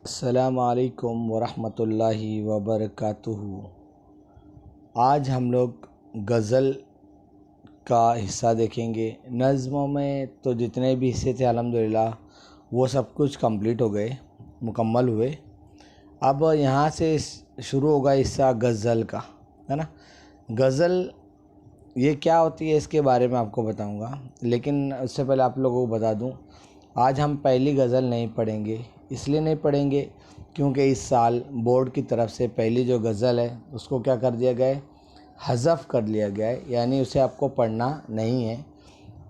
अस्सलामुअलैकुम वरहमतुल्लाहि वबरकातुहू। आज हम लोग गज़ल का हिस्सा देखेंगे। नज़्मों में तो जितने भी हिस्से थे अल्हम्दुलिल्लाह वो सब कुछ कंप्लीट हो गए, मुकम्मल हुए। अब यहाँ से शुरू होगा हिस्सा गज़ल का, है ना। गज़ल ये क्या होती है इसके बारे में आपको बताऊंगा, लेकिन उससे पहले आप लोगों को बता दूं, आज हम पहली गज़ल नहीं पढ़ेंगे। इसलिए नहीं पढ़ेंगे क्योंकि इस साल बोर्ड की तरफ से पहली जो गज़ल है उसको क्या कर दिया गया है, हज़फ कर लिया गया है, यानी उसे आपको पढ़ना नहीं है।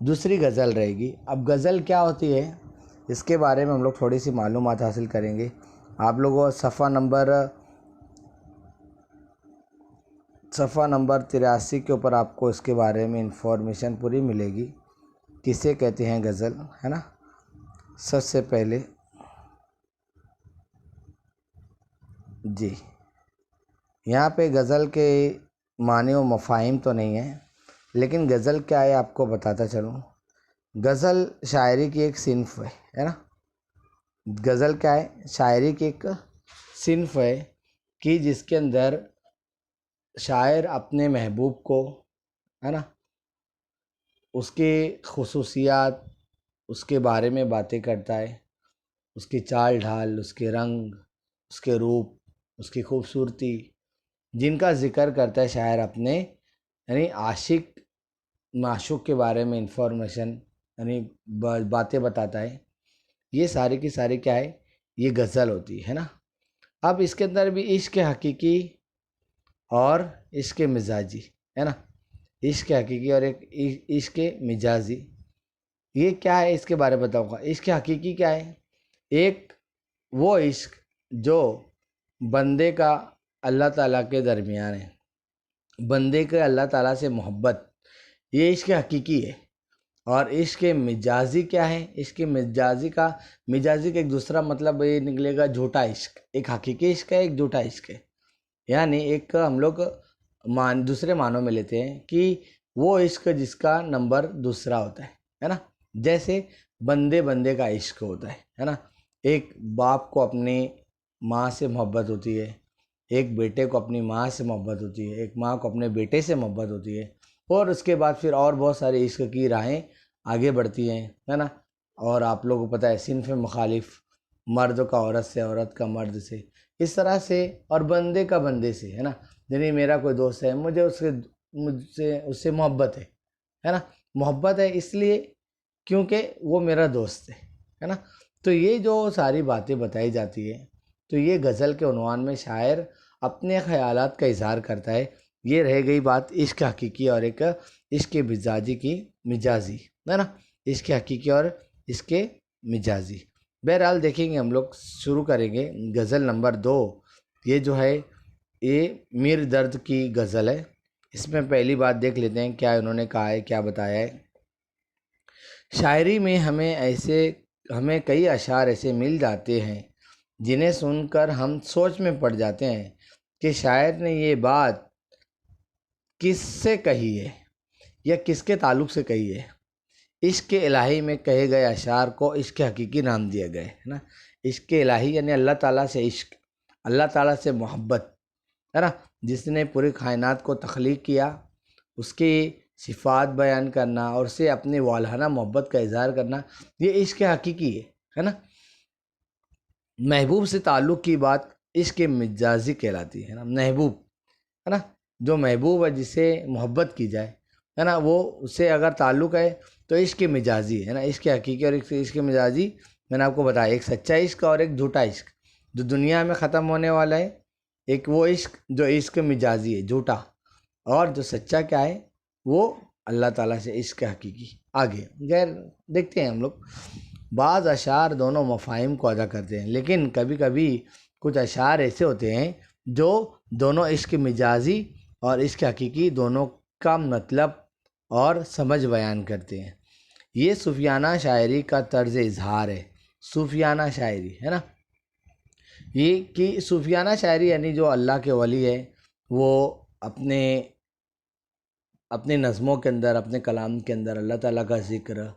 दूसरी गज़ल रहेगी। अब गज़ल क्या होती है इसके बारे में हम लोग थोड़ी सी मालूमात हासिल करेंगे। आप लोगों सफ़ा नंबर 83 के ऊपर आपको इसके बारे में इंफॉर्मेशन पूरी मिलेगी, किसे कहते हैं गज़ल, है ना। सबसे पहले जी, यहाँ पे गज़ल के माने व मफ़ाहिम तो नहीं है, लेकिन गज़ल क्या है आपको बताता चलूँ। गज़ल शायरी की एक सिन्फ़ है ना। गज़ल क्या है, शायरी की एक सिन्फ़ है कि जिसके अंदर शायर अपने महबूब को, है ना, उसके खुसूसियात, उसके बारे में बातें करता है, उसकी चाल ढाल, उसके रंग, उसके रूप, उसकी खूबसूरती, जिनका ज़िक्र करता है शायर अपने, यानी आशिक माशूक के बारे में इंफॉर्मेशन, यानी बातें बताता है। ये सारी की सारी क्या है, ये गज़ल होती है ना। अब इसके अंदर भी इश्क हकीकी और इश्क मिजाजी, है ना। इश्क हकीकी और एक इश्क मिजाजी, ये क्या है इसके बारे में बताऊंगा। इश्क हकीकी क्या है, एक वो इश्क जो बंदे का अल्लाह ताला के दरमियान है, बंदे के अल्लाह ताला से मोहब्बत, ये इश्क हकीकी है। और इश्क मिजाजी क्या है, इश्क मिजाजी का एक दूसरा मतलब ये निकलेगा झूठा इश्क। एक हकीकी इश्क है, एक झूठा इश्क है। यानी एक हम लोग दूसरे मानों में लेते हैं कि वो इश्क जिसका नंबर दूसरा होता है ना। जैसे बंदे बंदे का इश्क होता है ना। एक बाप को अपनी माँ से मोहब्बत होती है, एक बेटे को अपनी माँ से मोहब्बत होती है, एक माँ को अपने बेटे से मोहब्बत होती है, और उसके बाद फिर और बहुत सारे इश्क की राहें आगे बढ़ती हैं, है ना। और आप लोगों को पता है सिनफ मुखालिफ, मर्द का औरत से, औरत का मर्द से, इस तरह से, और बंदे का बंदे से, है ना। यानी मेरा कोई दोस्त है, मुझसे उससे मोहब्बत है ना। मोहब्बत है इसलिए क्योंकि वो मेरा दोस्त है ना। तो ये जो सारी बातें बताई जाती है, तो ये गज़ल के उन्वान में शायर अपने ख़यालात का इजहार करता है। ये रह गई बात इश्क हकीकी और एक इश्क मिजाजी, है ना। इश्क हकीकी और इश्क मिजाजी। बहरहाल देखेंगे हम लोग, शुरू करेंगे गज़ल नंबर 2। ये जो है ये मीर दर्द की गज़ल है। इसमें पहली बात देख लेते हैं क्या इन्होंने कहा है, क्या बताया है। शायरी में हमें कई अशार ऐसे मिल जाते हैं जिन्हें सुनकर हम सोच में पड़ जाते हैं कि शायर ने ये बात किससे कही है या किसके ताल्लुक़ से कही है। इश्क इलाही में कहे गए अशार को इश्क हकीकी नाम दिया गया है ना। इश्क इलाही यानी अल्लाह ताला से इश्क, अल्लाह ताला से मोहब्बत, है ना। जिसने पूरी कायनात को तख्लीक किया, उसकी सिफ़ात बयान करना और उससे अपने वालहाना मोहब्बत का इज़हार करना, ये इश्क हकीकी है ना। महबूब से ताल्लुक़ की बात इश्क मिजाजी कहलाती है ना। महबूब, है ना, जो महबूब है जिसे मोहब्बत की जाए, है ना, वो उससे अगर ताल्लुक़ है तो इश्क मिजाजी है ना। इश्क हकीकी और इश्क मिजाजी मैंने आपको बताया, एक सच्चा इश्क और एक झूठा इश्क जो दुनिया में ख़त्म होने वाला है। एक वो इश्क जो इश्क मिजाजी है, झूठा, और जो सच्चा क्या है वो अल्लाह ताला से इश्क हकीकी। आगे गैर देखते हैं हम लोग। बाज़ अशार दोनों मफ़ाहिम को अदा करते हैं, लेकिन कभी कभी कुछ अशार ऐसे होते हैं जो दोनों इश्क मिजाजी और इश्क हकीकी दोनों का मतलब और समझ बयान करते हैं। ये सूफियाना शायरी का तर्ज इजहार है। सूफियाना शायरी, है ना, ये कि सूफियाना शायरी यानी जो अल्लाह के वली है वो अपने अपने नज़मों के अंदर, अपने कलाम के अंदर अल्लाह ताला का ज़िक्र,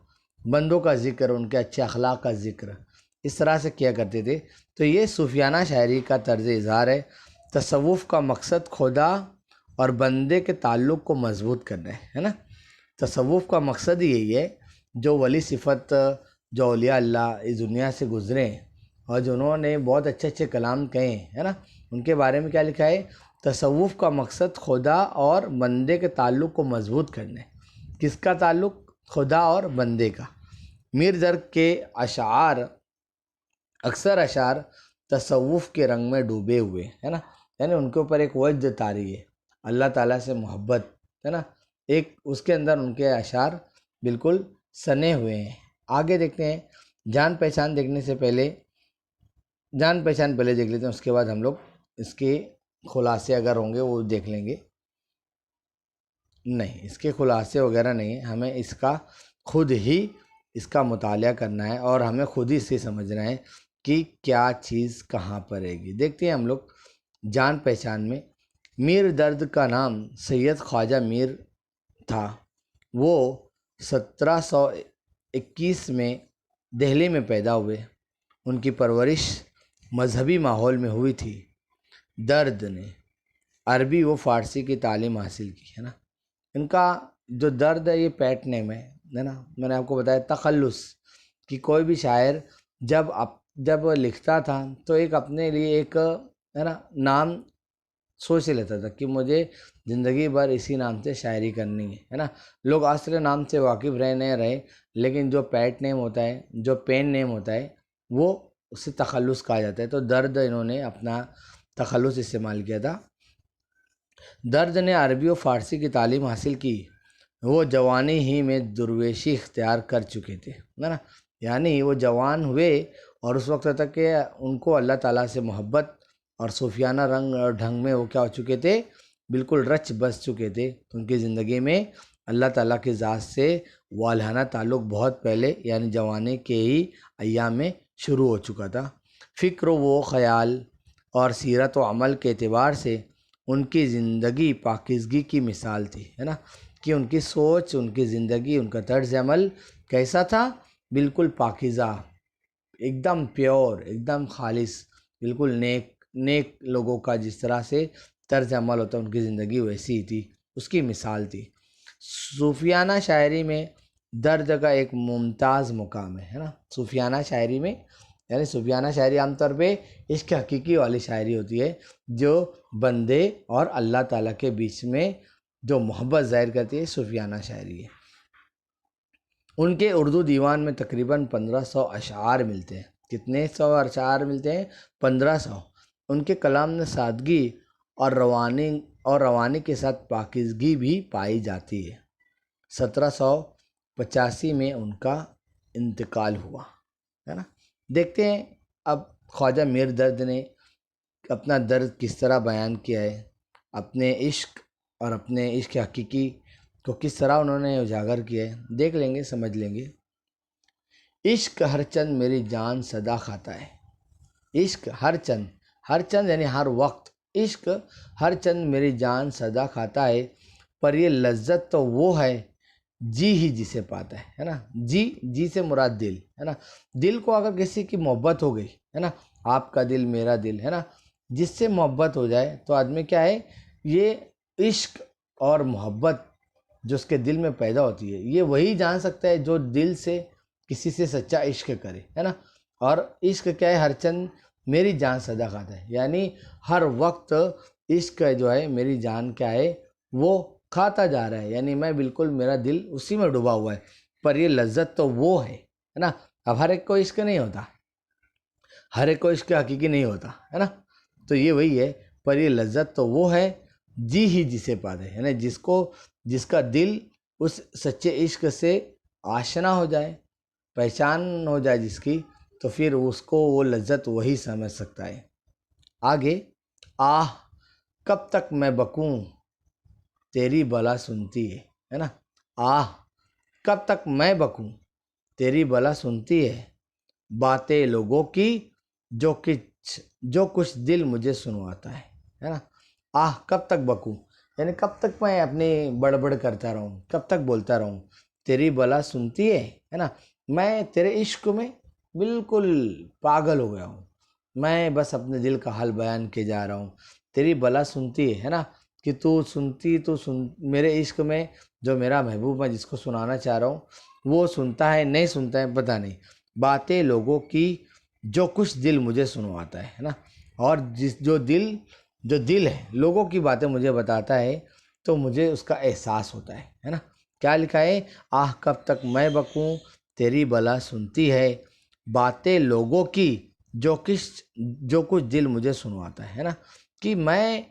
बंदों का ज़िक्र, उनके अच्छे अखलाक का ज़िक्र, इस तरह से किया करते थे। तो ये सूफियाना शायरी का तर्ज इज़हार है। तसव्वुफ़ का मकसद खुदा और बंदे के ताल्लुक़ को मजबूत करना है ना। तसव्वुफ़ का मकसद ही यही है, जो वली सिफ़त, जो औलिया अल्लाह इस दुनिया से गुज़रे और जिन्होंने बहुत अच्छे अच्छे कलाम कहे है ना, उनके बारे में क्या लिखा है, तसव्वुफ़ का मकसद खुदा और बंदे के ताल्लुक़ को मजबूत करना है। किसका ताल्लुक़? खुदा और बंदे का। मीर दर्द के अशार, अक्सर अशार तसव्वुफ़ के रंग में डूबे हुए है ना, यानी उनके ऊपर एक वज्द तारी है, अल्लाह ताला से मोहब्बत है ना, एक उसके अंदर उनके अशार बिल्कुल सने हुए हैं। आगे देखते हैं, जान पहचान देखने से पहले जान पहचान पहले देख लेते हैं, उसके बाद हम लोग इसके खुलासे अगर होंगे वो देख लेंगे। नहीं, इसके खुलासे वगैरह नहीं है, हमें इसका खुद ही इसका मुताला करना है और हमें खुद ही इसे समझना है कि क्या चीज़ कहाँ पर रहेगी। देखते हैं हम लोग जान पहचान में। मीर दर्द का नाम सैयद ख्वाजा मीर था। वो 1721 में दिल्ली में पैदा हुए। उनकी परवरिश मजहबी माहौल में हुई थी। दर्द ने अरबी व फ़ारसी की तालीम हासिल की है ना। इनका जो दर्द है ये पेट नेम है ना। मैंने आपको बताया तखल्लुस कि कोई भी शायर जब लिखता था तो एक अपने लिए एक है ना नाम सोच लेता था कि मुझे ज़िंदगी भर इसी नाम से शायरी करनी है ना। लोग असली नाम से वाकिफ़ रहे नहीं रहे, लेकिन जो पैट नेम होता है, जो पेन नेम होता है, वो उसे तखल्लुस कहा जाता है। तो दर्द इन्होंने अपना तखल्लुस इस्तेमाल किया था। दर्द ने अरबी और फ़ारसी की तालीम हासिल की। वो जवानी ही में दुर्वेशी इख्तियार कर चुके थे है ना, यानी वो जवान हुए और उस वक्त तक के उनको अल्लाह ताला से मोहब्बत और सूफियाना रंग और ढंग में वो क्या हो चुके थे, बिल्कुल रच बस चुके थे। उनकी ज़िंदगी में अल्लाह ताला की ज़ात से वालहाना ताल्लुक़ बहुत पहले यानी जवानी के ही अय्याम में शुरू हो चुका था। फ़िक्र व ख़याल और सीरत व अमल के एतबार से उनकी ज़िंदगी पाकीज़गी की मिसाल थी है ना, कि उनकी सोच, उनकी ज़िंदगी, उनका तर्ज़ अमल कैसा था, बिल्कुल पाकीज़ा, एकदम प्योर, एकदम खालिस, बिल्कुल नेक लोगों का जिस तरह से तर्ज़ अमल होता है, उनकी ज़िंदगी वैसी ही थी, उसकी मिसाल थी। सूफियाना शायरी में दर्द का एक मुमताज़ मुकाम है ना। सूफियाना शायरी में यानी सूफियाना शायरी आमतौर पे इश्क हकीकी वाली शायरी होती है, जो बंदे और अल्लाह ताला के बीच में जो मोहब्बत ज़ाहिर करती है, सूफियाना शायरी है। उनके उर्दू दीवान में तकरीबन 1500 अशार मिलते हैं। कितने सौ अशार मिलते हैं? 1500। उनके कलाम में सादगी और रवानी के साथ पाकीज़गी भी पाई जाती है। 1785 में उनका इंतकाल हुआ है ना। देखते हैं अब ख्वाजा मीर दर्द ने अपना दर्द किस तरह बयान किया है, अपने इश्क और अपने इश्क हकीकी को किस तरह उन्होंने उजागर किया है, देख लेंगे, समझ लेंगे। इश्क हर चंद मेरी जान सदा खाता है। इश्क हर चंद यानी हर वक्त, इश्क हर चंद मेरी जान सदा खाता है, पर ये लज्जत तो वो है जी ही जिसे पाता है ना। जी से मुराद दिल है ना। दिल को अगर किसी की मोहब्बत हो गई है ना, आपका दिल मेरा दिल है ना, जिससे मोहब्बत हो जाए तो आदमी क्या है, ये इश्क और मोहब्बत जो उसके दिल में पैदा होती है, ये वही जान सकता है जो दिल से किसी से सच्चा इश्क करे है ना। और इश्क क्या है, हर चंद मेरी जान सदा खाता है, यानी हर वक्त इश्क जो है मेरी जान क्या है, वो खाता जा रहा है, यानी मैं बिल्कुल, मेरा दिल उसी में डूबा हुआ है। पर ये लज्जत तो वो है ना। अब हर एक को इश्क नहीं होता, हर एक को इश्क हकीकी नहीं होता है ना। तो ये वही है, पर ये लज्जत तो वो है जी ही जिसे पाते है ना, जिसका दिल उस सच्चे इश्क से आशना हो जाए, पहचान हो जाए जिसकी, तो फिर उसको वो लज्जत वही समझ सकता है। आगे, आह कब तक मैं बकूं तेरी भला सुनती है ना। आह कब तक मैं बकूं तेरी भला सुनती है, बातें लोगों की जो कुछ दिल मुझे सुनवाता है ना। आह कब तक बकूं, यानी कब तक मैं अपनी बड़बड़ करता रहूं, कब तक बोलता रहूं, तेरी भला सुनती है ना। मैं तेरे इश्क में बिल्कुल पागल हो गया हूँ। मैं बस अपने दिल का हाल बयान किए जा रहा हूँ। तेरी भला सुनती है ना, कि तू सुनती तो सुन, मेरे इश्क में जो मेरा महबूब मैं जिसको सुनाना चाह रहा हूँ वो सुनता है नहीं सुनता है पता नहीं। बातें लोगों की जो कुछ दिल मुझे सुनवाता है ना, और जिस जो दिल है लोगों की बातें मुझे बताता है तो मुझे उसका एहसास होता है ना। क्या लिखा है, आह कब तक मैं बकूं, तेरी भला सुनती है बातें लोगों की जो कुछ दिल मुझे सुनवाता है ना। कि मैं,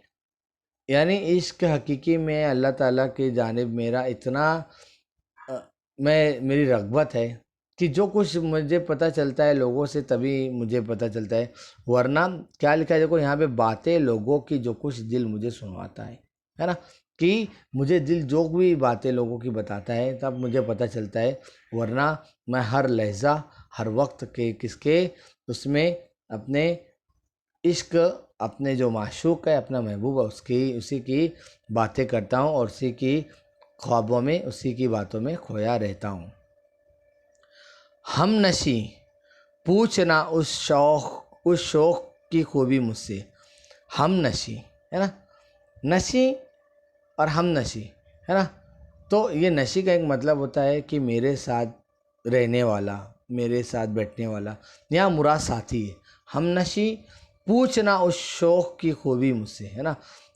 यानी इश्क हकीकी में अल्लाह ताला की जानिब मेरा इतना अ, मैं मेरी रग़बत है कि जो कुछ मुझे पता चलता है लोगों से तभी मुझे पता चलता है, वरना क्या लिखा है देखो यहाँ पे, बातें लोगों की जो कुछ दिल मुझे सुनवाता है ना। कि मुझे दिल जो भी बातें लोगों की बताता है तब मुझे पता चलता है, वरना मैं हर लहजा हर वक्त के किसके उसमें अपने इश्क, अपने जो माशूक है अपना महबूब है उसकी उसी की बातें करता हूँ और उसी की ख्वाबों में उसी की बातों में खोया रहता हूँ। हम नशी पूछना उस शौक की खूबी मुझसे। हम नशी है ना, नशी और हम नशी है ना। तो ये नशी का एक मतलब होता है कि मेरे साथ रहने वाला, मेरे साथ बैठने वाला, यहाँ मुराद साथी है। हम नशी पूछना उस शौक़ की खूबी मुझसे है ना,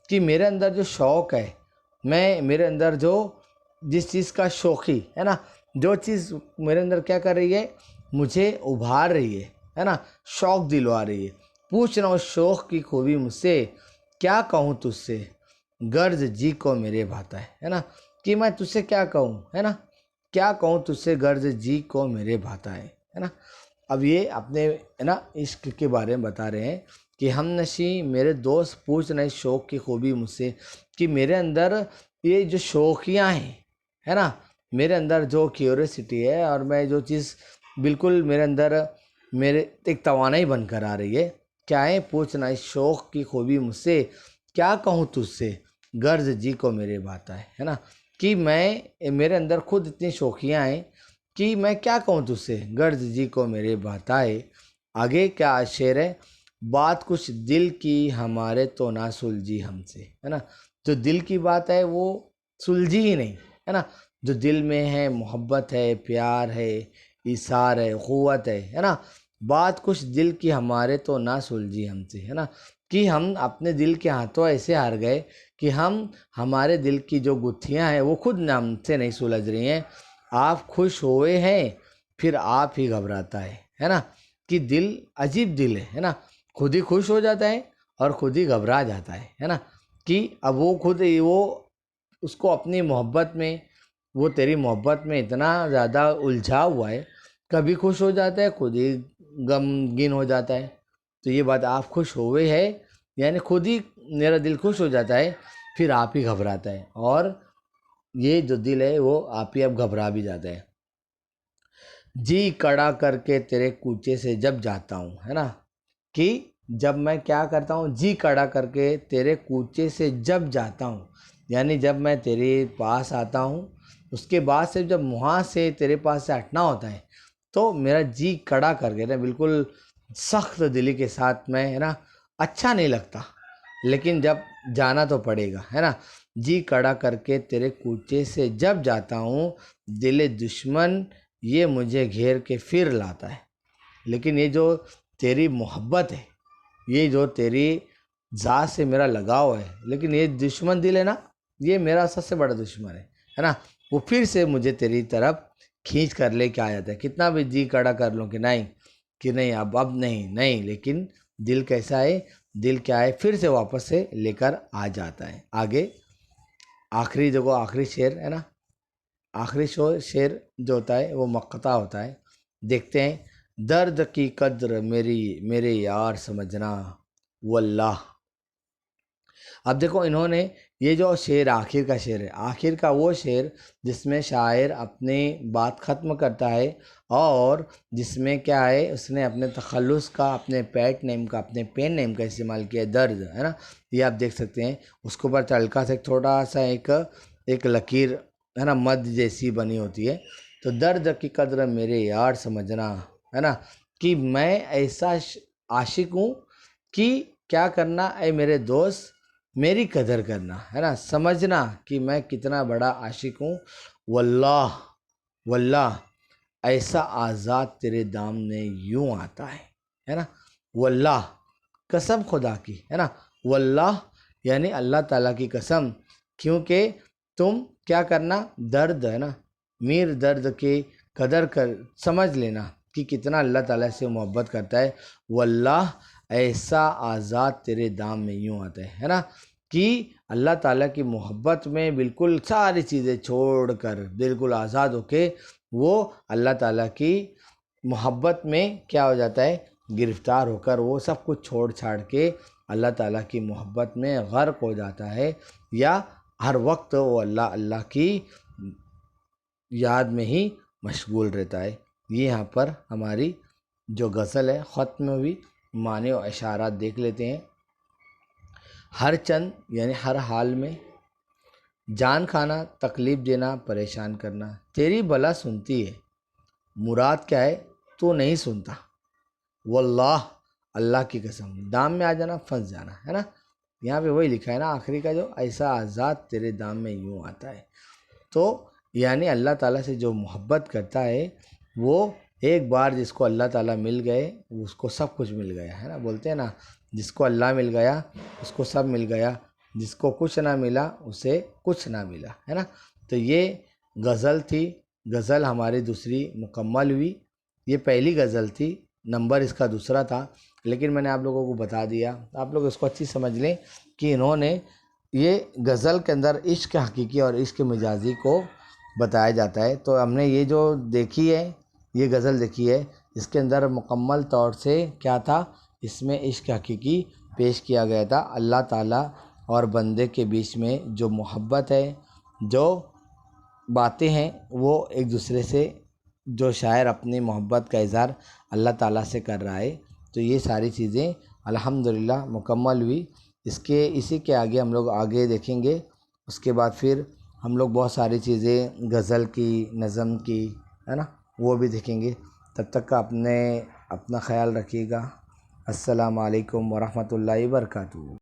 कि मेरे अंदर जो शौक़ है, मैं मेरे अंदर जो जिस चीज़ का शौक़ी है ना, जो चीज़ मेरे अंदर क्या कर रही है, मुझे उभार रही है ना, शौक़ दिलवा रही है। पूछना उस शौक़ की खूबी मुझसे, क्या कहूँ तुझसे गर्ज जी को मेरे भाता है ना। कि मैं तुझसे क्या कहूँ है ना, क्या कहूँ तुझसे गर्ज जी को मेरे भाता है ना। अब ये अपने है ना इश्क के बारे में बता रहे हैं कि हम नशी मेरे दोस्त पूछ रहे शौक़ की खूबी मुझसे, कि मेरे अंदर ये जो शौकियाँ हैं है ना, मेरे अंदर जो क्यूरियोसिटी है और मैं जो चीज़ बिल्कुल मेरे अंदर मेरे एक तवानाई बनकर आ रही है, क्या है, पूछना इस शौक़ की खूबी मुझसे, क्या कहूँ तुझसे गर्ज जी को मेरे भाता है ना। कि मैं मेरे अंदर खुद इतनी शौकियाँ हैं कि मैं क्या कहूँ तुझसे गर्ज जी को मेरे भाता है। आगे क्या शेर है, बात कुछ दिल की हमारे तो ना सुलझी हमसे है ना। जो दिल की बात है वो सुलझी ही नहीं है ना। जो दिल में है मोहब्बत है, प्यार है, इसार है, क़ुव्वत है ना। बात कुछ दिल की हमारे तो ना सुलझी हमसे है ना। कि हम अपने दिल के हाथों ऐसे हार गए कि हमारे दिल की जो गुत्थियां हैं वो खुद नाम से नहीं सुलझ रही हैं। आप खुश हुए हैं फिर आप ही घबराता है ना। कि दिल अजीब दिल है ना, खुद ही खुश हो जाता है और खुद ही घबरा जाता है ना। कि अब वो खुद ही वो उसको अपनी मोहब्बत में, वो तेरी मोहब्बत में इतना ज़्यादा उलझा हुआ है, कभी खुश हो जाता है खुद ही गमगीन हो जाता है। तो ये बात, आप खुश हुए हैं यानी खुद ही मेरा दिल खुश हो जाता है फिर आप ही घबराता है, और ये जो दिल है वो आप ही अब घबरा भी जाता है। जी कड़ा करके तेरे कूचे से जब जाता हूँ है ना। कि जब मैं क्या करता हूँ, जी कड़ा करके तेरे कूचे से जब जाता हूँ, यानी जब मैं तेरे पास आता हूँ उसके बाद से जब वहाँ से तेरे पास से हटना होता है तो मेरा जी कड़ा करके ना बिल्कुल सख्त दिली के साथ मैं है ना, अच्छा नहीं लगता लेकिन जब जाना तो पड़ेगा है ना। जी कड़ा करके तेरे कूचे से जब जाता हूँ, दिले दुश्मन ये मुझे घेर के फिर लाता है। लेकिन ये जो तेरी मोहब्बत है, ये जो तेरी ज़ात से मेरा लगाव है, लेकिन ये दुश्मन दिल है ना, ये मेरा सबसे बड़ा दुश्मन है ना। वो फिर से मुझे तेरी तरफ खींच कर लेके आ जाता है, कितना भी जी कड़ा कर लूँ कि नहीं अब नहीं नहीं, लेकिन दिल कैसा है, दिल क्या है, फिर से वापस से लेकर आ जाता है। आगे आखिरी देखो, आखिरी शेर है ना, आखिरी शेर जो होता है वो मक्ता होता है। देखते हैं, दर्द की कद्र मेरी मेरे यार समझना वल्लाह। अब देखो इन्होंने ये जो शेर आखिर का शेर है, आखिर का वो शेर जिसमें शायर अपनी बात ख़त्म करता है और जिसमें क्या है उसने अपने तखल्लुस का, अपने पैट नेम का, अपने पेन नेम का इस्तेमाल किया है, दर्द है ना। ये आप देख सकते हैं, उसके ऊपर हल्का सा एक थोड़ा सा एक लकीर है ना, मद जैसी बनी होती है। तो दर्द की कद्र मेरे यार समझना है ना, कि मैं ऐसा आशिक हूँ कि क्या करना, ऐ मेरे दोस्त मेरी कदर करना, है ना, समझना कि मैं कितना बड़ा आशिक हूँ। वल्लाह वल्लाह ऐसा आज़ाद तेरे दामने यूं आता है ना। वल्लाह कसम खुदा की, है ना। वल्लाह यानी अल्लाह ताला की कसम, क्योंकि तुम क्या करना, दर्द है ना, मीर दर्द की कदर कर, समझ लेना कि कितना अल्लाह ताला से मोहब्बत करता है। वल्लाह ऐसा आज़ाद तेरे दाम में यूं आता है ना, कि अल्लाह ताला की मोहब्बत में बिल्कुल सारी चीज़ें छोड़ कर बिल्कुल आज़ाद होके वो अल्लाह ताला की मोहब्बत में क्या हो जाता है, गिरफ्तार होकर वो सब कुछ छोड़ छाड़ के अल्लाह ताला की मोहब्बत में गर्क हो जाता है, या हर वक्त वो अल्लाह अल्लाह की याद में ही मशगूल रहता है। ये यहाँ पर हमारी जो गज़ल है ख़त्म हुई। माने और इशारात देख लेते हैं। हर चंद यानी हर हाल में, जान खाना तकलीफ़ देना परेशान करना, तेरी भला सुनती है मुराद क्या है तो नहीं सुनता। वल्लाह अल्लाह की कसम, दाम में आ जाना फंस जाना, है ना। यहाँ पे वही लिखा है ना आखिरी का, जो ऐसा आज़ाद तेरे दाम में यूँ आता है। तो यानी अल्लाह ताला से जो मोहब्बत करता है वो एक बार जिसको अल्लाह ताला मिल गए उसको सब कुछ मिल गया, है ना। बोलते हैं ना, जिसको अल्लाह मिल गया उसको सब मिल गया, जिसको कुछ ना मिला उसे कुछ ना मिला, है ना। तो ये गज़ल थी। गज़ल हमारी दूसरी मुकम्मल हुई। ये पहली गज़ल थी, नंबर इसका दूसरा था, लेकिन मैंने आप लोगों को बता दिया, आप लोग इसको अच्छी समझ लें कि इन्होंने ये गज़ल के अंदर इश्क हकीकी और इश्क मिजाजी को बताया जाता है। तो हमने ये जो देखी है, ये गज़ल देखी है, इसके अंदर मुकम्मल तौर से क्या था, इसमें इश्क हकीकी पेश किया गया था। अल्लाह ताला और बंदे के बीच में जो मोहब्बत है, जो बातें हैं, वो एक दूसरे से जो शायर अपनी मोहब्बत का इज़हार अल्लाह ताला से कर रहा है। तो ये सारी चीज़ें अल्हम्दुलिल्लाह मुकम्मल हुई। इसी के आगे हम लोग आगे देखेंगे। उसके बाद फिर हम लोग बहुत सारी चीज़ें गज़ल की, नज़म की, है ना, वो भी देखेंगे। तब तक का अपना ख्याल रखिएगा। अस्सलामु अलैकुम वरहमतुल्लाहि वबरकातुहू।